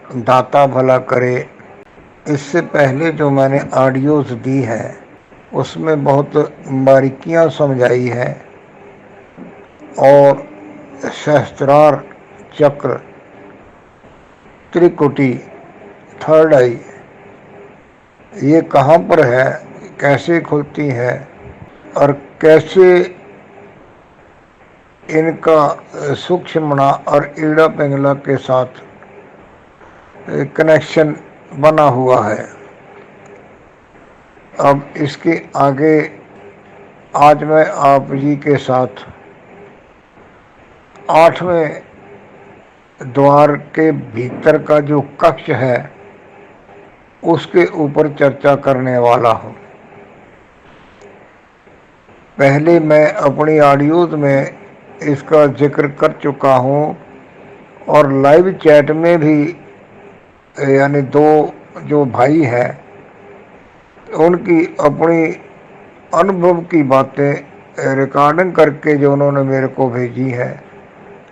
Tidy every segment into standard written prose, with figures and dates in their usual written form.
दाता भला करे। इससे पहले जो मैंने ऑडियोज़ दी है उसमें बहुत बारीकियां समझाई है और सहस्त्रार चक्र, त्रिकुटी, थर्ड आई, ये कहाँ पर है, कैसे खुलती है और कैसे इनका सूक्ष्मणा और ईड़ा पिंगला के साथ कनेक्शन बना हुआ है। अब इसके आगे आज मैं आप जी के साथ 8वें द्वार के भीतर का जो कक्ष है उसके ऊपर चर्चा करने वाला हूँ। पहले मैं अपनी ऑडियोज में इसका जिक्र कर चुका हूँ और लाइव चैट में भी, यानी दो जो भाई हैं उनकी अपनी अनुभव की बातें रिकॉर्डिंग करके जो उन्होंने मेरे को भेजी है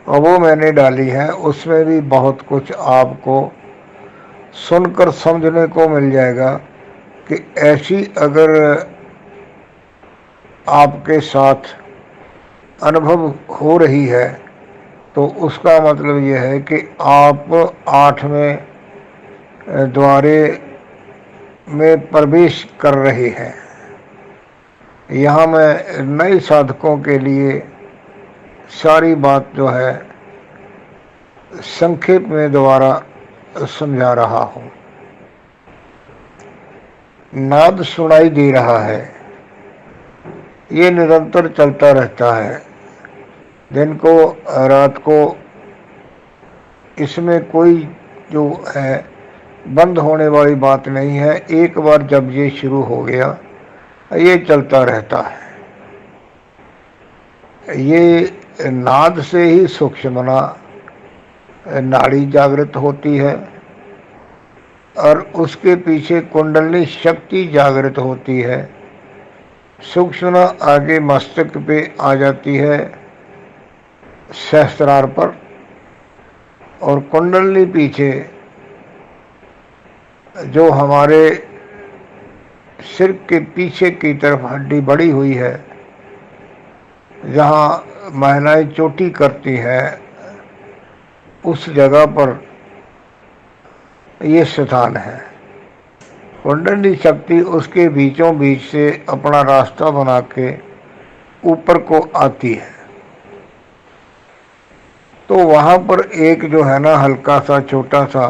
और वो मैंने डाली है, उसमें भी बहुत कुछ आपको सुनकर समझने को मिल जाएगा कि ऐसी अगर आपके साथ अनुभव हो रही है तो उसका मतलब यह है कि आप 8वें द्वारे में प्रवेश कर रहे हैं। यहाँ मैं नए साधकों के लिए सारी बात जो है संक्षेप में दोबारा समझा रहा हूँ। नाद सुनाई दे रहा है, ये निरंतर चलता रहता है, दिन को रात को, इसमें कोई जो है बंद होने वाली बात नहीं है। एक बार जब ये शुरू हो गया ये चलता रहता है। ये नाद से ही सूक्ष्मना नाड़ी जागृत होती है और उसके पीछे कुंडलिनी शक्ति जागृत होती है। सूक्ष्मना आगे मस्तक पे आ जाती है, सहस्त्रार पर, और कुंडलिनी पीछे जो हमारे सिर के पीछे की तरफ हड्डी बढ़ी हुई है, जहाँ महिलाएं चोटी करती हैं, उस जगह पर ये स्थान है। कुंडलिनी शक्ति उसके बीचों बीच से अपना रास्ता बना के ऊपर को आती है। तो वहाँ पर एक जो है ना हल्का सा छोटा सा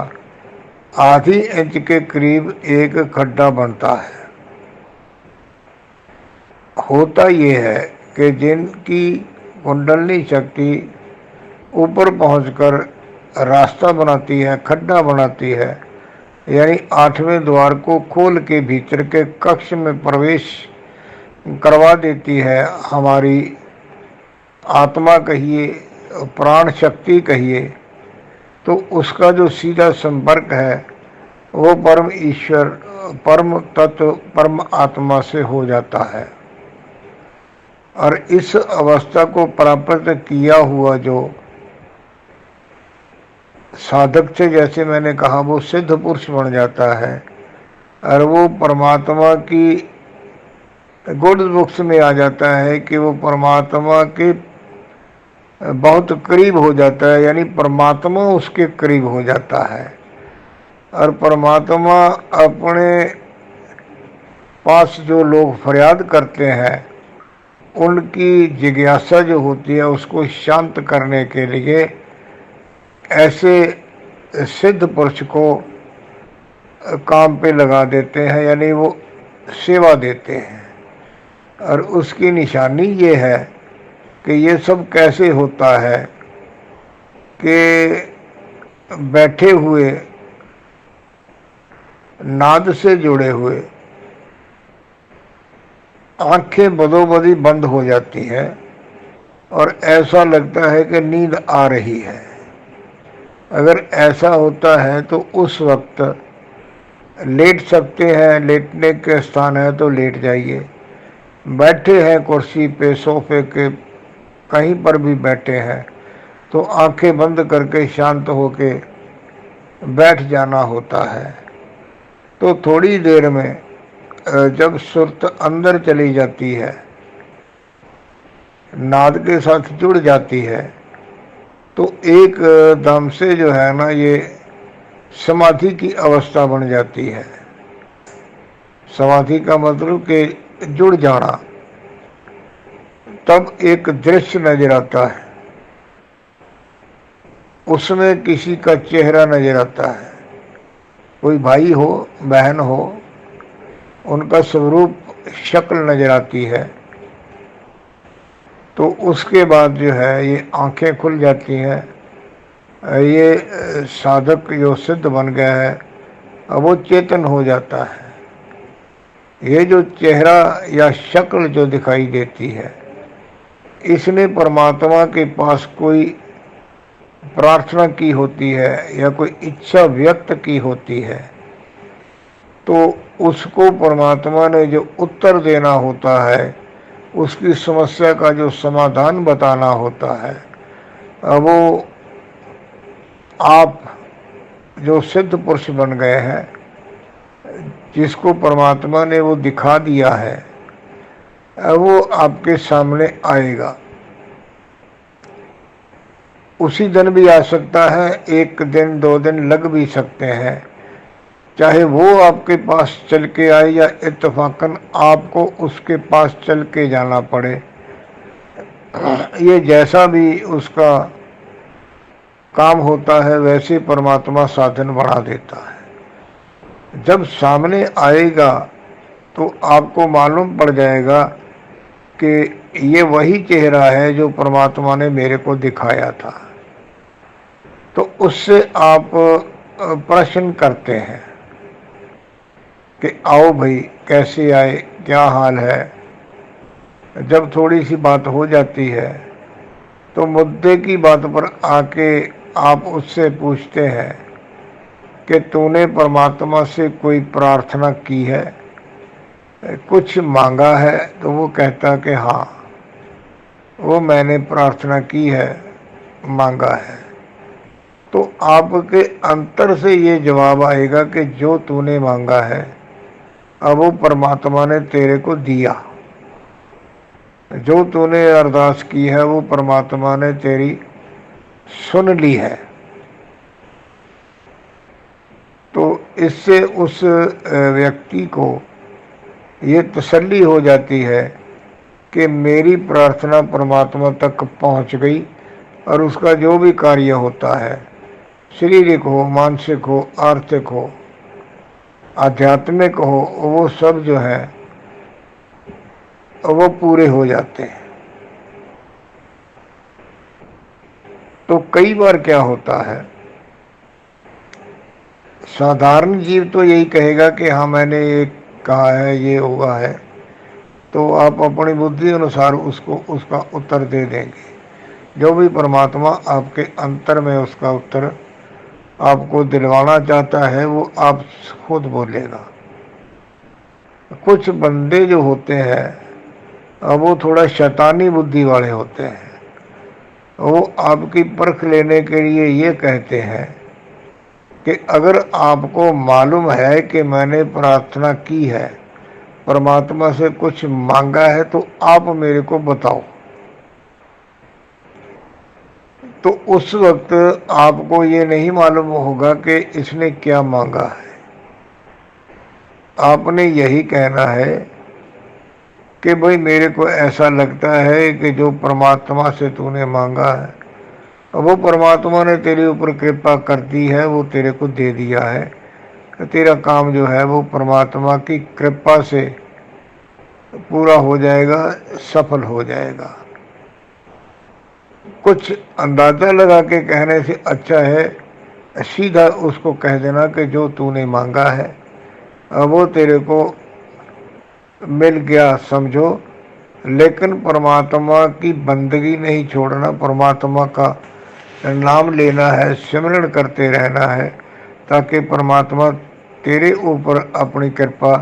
आधी इंच के करीब एक खड्डा बनता है। होता ये है कि जिनकी कुंडलिनी शक्ति ऊपर पहुंचकर रास्ता बनाती है, खड्डा बनाती है, यानी 8वें द्वार को खोल के भीतर के कक्ष में प्रवेश करवा देती है, हमारी आत्मा कहिए, प्राण शक्ति कहिए, तो उसका जो सीधा संपर्क है वो परम ईश्वर, परम तत्व, परम आत्मा से हो जाता है। और इस अवस्था को प्राप्त किया हुआ जो साधक से, जैसे मैंने कहा, वो सिद्ध पुरुष बन जाता है और वो परमात्मा की गुड बुक्स में आ जाता है कि वो परमात्मा के बहुत करीब हो जाता है, यानी परमात्मा उसके करीब हो जाता है। और परमात्मा अपने पास जो लोग फरियाद करते हैं उनकी जिज्ञासा जो होती है उसको शांत करने के लिए ऐसे सिद्ध पुरुष को काम पे लगा देते हैं, यानी वो सेवा देते हैं। और उसकी निशानी ये है कि ये सब कैसे होता है कि बैठे हुए नाद से जुड़े हुए आंखें बदोबदी बंद हो जाती हैं और ऐसा लगता है कि नींद आ रही है। अगर ऐसा होता है तो उस वक्त लेट सकते हैं, लेटने के स्थान है तो लेट जाइए, बैठे हैं कुर्सी पे, सोफे के, कहीं पर भी बैठे हैं तो आंखें बंद करके शांत होके बैठ जाना होता है। तो थोड़ी देर में जब सुरत अंदर चली जाती है, नाद के साथ जुड़ जाती है, तो एक दम से जो है ना ये समाधि की अवस्था बन जाती है। समाधि का मतलब कि जुड़ जाना। तब एक दृश्य नजर आता है, उसमें किसी का चेहरा नजर आता है, कोई भाई हो बहन हो, उनका स्वरूप शक्ल नजर आती है। तो उसके बाद जो है ये आंखें खुल जाती हैं। ये साधक जो सिद्ध बन गया है अब वो चेतन हो जाता है। ये जो चेहरा या शक्ल जो दिखाई देती है, इसने परमात्मा के पास कोई प्रार्थना की होती है या कोई इच्छा व्यक्त की होती है, तो उसको परमात्मा ने जो उत्तर देना होता है, उसकी समस्या का जो समाधान बताना होता है, वो आप जो सिद्ध पुरुष बन गए हैं, जिसको परमात्मा ने वो दिखा दिया है, वो आपके सामने आएगा। उसी दिन भी आ सकता है, एक दिन 2 दिन लग भी सकते हैं, चाहे वो आपके पास चल के आए या इत्तेफाकन आपको उसके पास चल के जाना पड़े। ये जैसा भी उसका काम होता है वैसे परमात्मा साधन बढ़ा देता है। जब सामने आएगा तो आपको मालूम पड़ जाएगा कि ये वही चेहरा है जो परमात्मा ने मेरे को दिखाया था। तो उससे आप प्रश्न करते हैं कि आओ भाई, कैसे आए, क्या हाल है। जब थोड़ी सी बात हो जाती है तो मुद्दे की बात पर आके आप उससे पूछते हैं कि तूने परमात्मा से कोई प्रार्थना की है, कुछ मांगा है? तो वो कहता कि हाँ, वो मैंने प्रार्थना की है, मांगा है। तो आपके अंतर से ये जवाब आएगा कि जो तूने मांगा है अब वो परमात्मा ने तेरे को दिया, जो तूने अरदास की है वो परमात्मा ने तेरी सुन ली है। तो इससे उस व्यक्ति को ये तसल्ली हो जाती है कि मेरी प्रार्थना परमात्मा तक पहुंच गई और उसका जो भी कार्य होता है, शारीरिक हो, मानसिक हो, आर्थिक हो, आध्यात्मिक हो, वो सब जो है वो पूरे हो जाते हैं। तो कई बार क्या होता है, साधारण जीव तो यही कहेगा कि हाँ मैंने ये कहा है, ये हुआ है, तो आप अपनी बुद्धि अनुसार उसको उसका उत्तर दे देंगे। जो भी परमात्मा आपके अंतर में उसका उत्तर आपको दिलवाना चाहता है वो आप खुद बोलेगा। कुछ बंदे जो होते हैं अब वो थोड़ा शैतानी बुद्धि वाले होते हैं, वो आपकी परख लेने के लिए ये कहते हैं कि अगर आपको मालूम है कि मैंने प्रार्थना की है, परमात्मा से कुछ मांगा है, तो आप मेरे को बताओ। तो उस वक्त आपको ये नहीं मालूम होगा कि इसने क्या मांगा है। आपने यही कहना है कि भाई मेरे को ऐसा लगता है कि जो परमात्मा से तूने मांगा है वो परमात्मा ने तेरे ऊपर कृपा कर दी है, वो तेरे को दे दिया है। तेरा काम जो है वो परमात्मा की कृपा से पूरा हो जाएगा, सफल हो जाएगा। कुछ अंदाजा लगा के कहने से अच्छा है सीधा उसको कह देना कि जो तूने मांगा है वो तेरे को मिल गया समझो, लेकिन परमात्मा की बंदगी नहीं छोड़ना, परमात्मा का नाम लेना है, सिमरण करते रहना है, ताकि परमात्मा तेरे ऊपर अपनी कृपा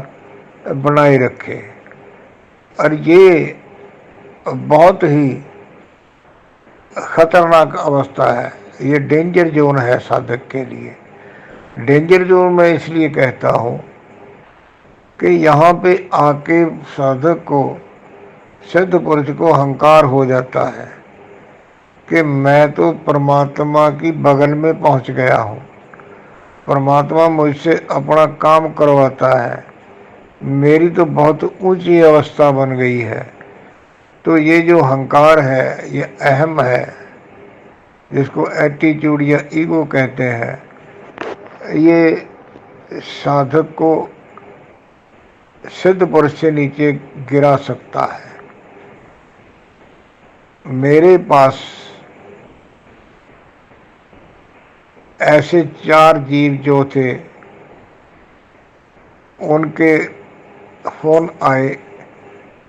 बनाए रखे। और ये बहुत ही खतरनाक अवस्था है, ये डेंजर जोन है साधक के लिए। डेंजर जोन मैं इसलिए कहता हूँ कि यहाँ पे आके साधक को, सिद्ध पुरुष को अहंकार हो जाता है कि मैं तो परमात्मा की बगल में पहुँच गया हूँ, परमात्मा मुझसे अपना काम करवाता है, मेरी तो बहुत ऊंची अवस्था बन गई है। तो ये जो अहंकार है, ये अहम है, जिसको एटीट्यूड या ईगो कहते हैं, ये साधक को सिद्ध पुरुष से नीचे गिरा सकता है। मेरे पास ऐसे 4 जीव जो थे, उनके फोन आए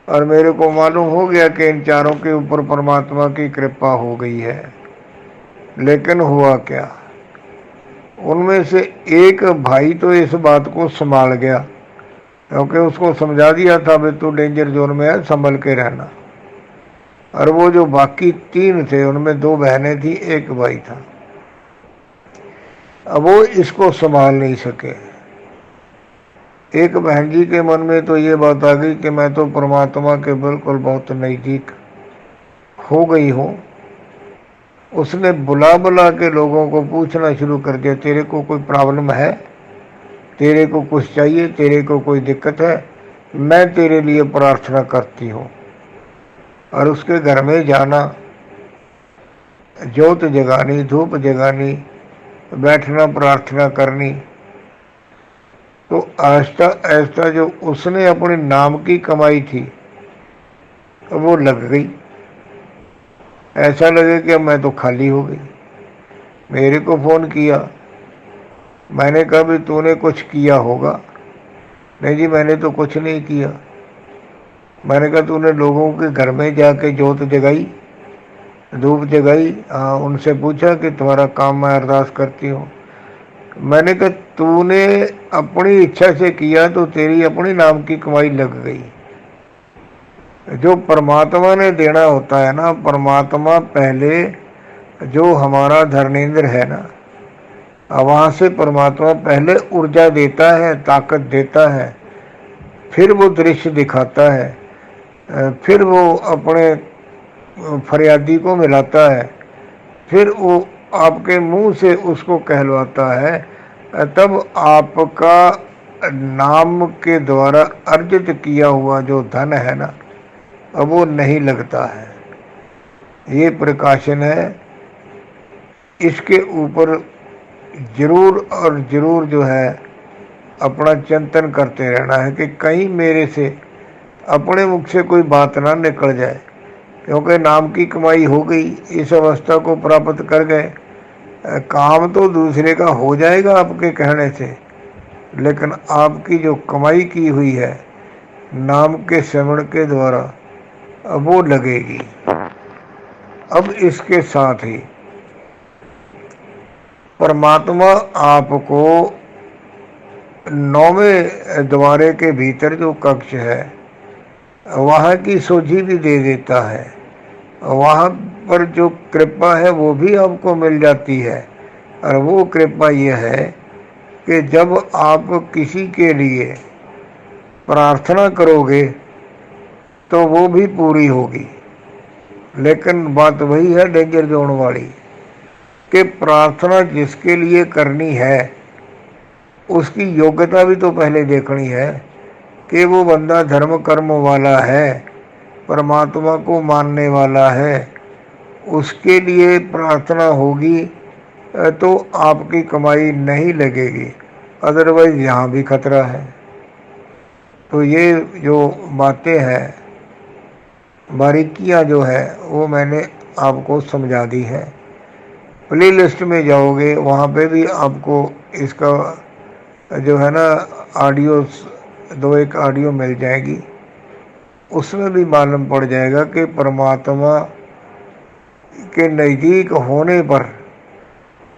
और मेरे को मालूम हो गया कि इन चारों के ऊपर परमात्मा की कृपा हो गई है। लेकिन हुआ क्या, उनमें से एक भाई तो इस बात को संभाल गया, क्योंकि उसको समझा दिया था भाई तू डेंजर जोन में है, संभल के रहना। और वो जो बाकी 3 थे, उनमें 2 बहनें थी, 1 भाई था। अब वो इसको संभाल नहीं सके। एक बहन जी के मन में तो ये बात आ गई कि मैं तो परमात्मा के बिल्कुल बहुत नज़दीक हो गई हूँ। उसने बुला बुला के लोगों को पूछना शुरू कर दिया, तेरे को कोई प्रॉब्लम है, तेरे को कुछ चाहिए, तेरे को कोई दिक्कत है, मैं तेरे लिए प्रार्थना करती हूँ। और उसके घर में जाना, ज्योत जगानी, धूप जगानी, बैठना, प्रार्थना करनी। तो आहिस्ता आहिस्ता जो उसने अपने नाम की कमाई थी वो लग गई। ऐसा लगे कि अब मैं तो खाली हो गई। मेरे को फ़ोन किया, मैंने कहा भी तूने कुछ किया होगा। नहीं जी मैंने तो कुछ नहीं किया। मैंने कहा तूने लोगों के घर में जाके ज्योत जगाई, धूप जगाई, उनसे पूछा कि तुम्हारा काम मैं अरदास करती हूँ। मैंने कहा तूने अपनी इच्छा से किया तो तेरी अपनी नाम की कमाई लग गई। जो परमात्मा ने देना होता है ना, परमात्मा पहले जो हमारा धर्मेंद्र है ना, वहाँ से परमात्मा पहले ऊर्जा देता है, ताकत देता है, फिर वो दृश्य दिखाता है, फिर वो अपने फरियादी को मिलाता है, फिर वो आपके मुंह से उसको कहलवाता है, तब आपका नाम के द्वारा अर्जित किया हुआ जो धन है ना, अब वो नहीं लगता है। ये प्रकाशन है, इसके ऊपर जरूर और जरूर जो है अपना चिंतन करते रहना है कि कहीं मेरे से अपने मुख से कोई बात ना निकल जाए। क्योंकि नाम की कमाई हो गई, इस अवस्था को प्राप्त कर गए, काम तो दूसरे का हो जाएगा आपके कहने से, लेकिन आपकी जो कमाई की हुई है नाम के श्रवण के द्वारा, अब वो लगेगी। अब इसके साथ ही परमात्मा आपको 9वें द्वारे के भीतर जो कक्ष है वहाँ की सोझी भी दे देता है। वहाँ पर जो कृपा है वो भी आपको मिल जाती है। और वो कृपा ये है कि जब आप किसी के लिए प्रार्थना करोगे तो वो भी पूरी होगी। लेकिन बात वही है डेंजर जोन वाली कि प्रार्थना जिसके लिए करनी है उसकी योग्यता भी तो पहले देखनी है कि वो बंदा धर्म कर्म वाला है, परमात्मा को मानने वाला है। उसके लिए प्रार्थना होगी तो आपकी कमाई नहीं लगेगी, अदरवाइज यहाँ भी खतरा है। तो ये जो बातें हैं, बारीकियाँ जो है वो मैंने आपको समझा दी है। प्ले लिस्ट में जाओगे वहाँ पे भी आपको इसका जो है ना ऑडियो, 2-1 ऑडियो मिल जाएगी। उसमें भी मालूम पड़ जाएगा कि परमात्मा के नज़दीक होने पर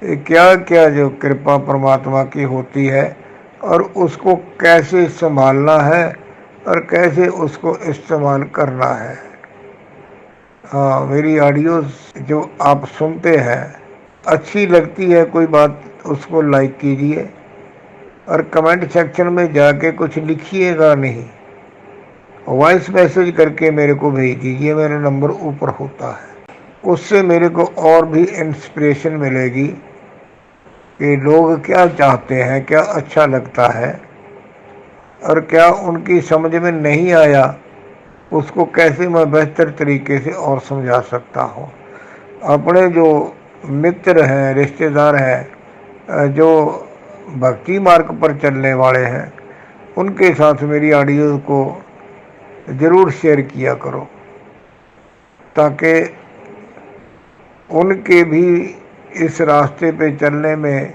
क्या क्या जो कृपा परमात्मा की होती है और उसको कैसे संभालना है और कैसे उसको इस्तेमाल करना है। हाँ, मेरी ऑडियोज़ जो आप सुनते हैं अच्छी लगती है कोई बात, उसको लाइक कीजिए। और कमेंट सेक्शन में जाके कुछ लिखिएगा नहीं, वॉइस मैसेज करके मेरे को भेज दीजिए, मेरा नंबर ऊपर होता है। उससे मेरे को और भी इंस्पिरेशन मिलेगी कि लोग क्या चाहते हैं, क्या अच्छा लगता है, और क्या उनकी समझ में नहीं आया उसको कैसे मैं बेहतर तरीके से और समझा सकता हूँ। अपने जो मित्र हैं, रिश्तेदार हैं, जो भक्ति मार्ग पर चलने वाले हैं, उनके साथ मेरी ऑडियो को ज़रूर शेयर किया करो, ताकि उनके भी इस रास्ते पे चलने में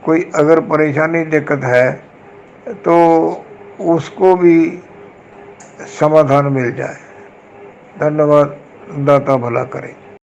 कोई अगर परेशानी दिक्कत है तो उसको भी समाधान मिल जाए। धन्यवाद। दाता भला करे।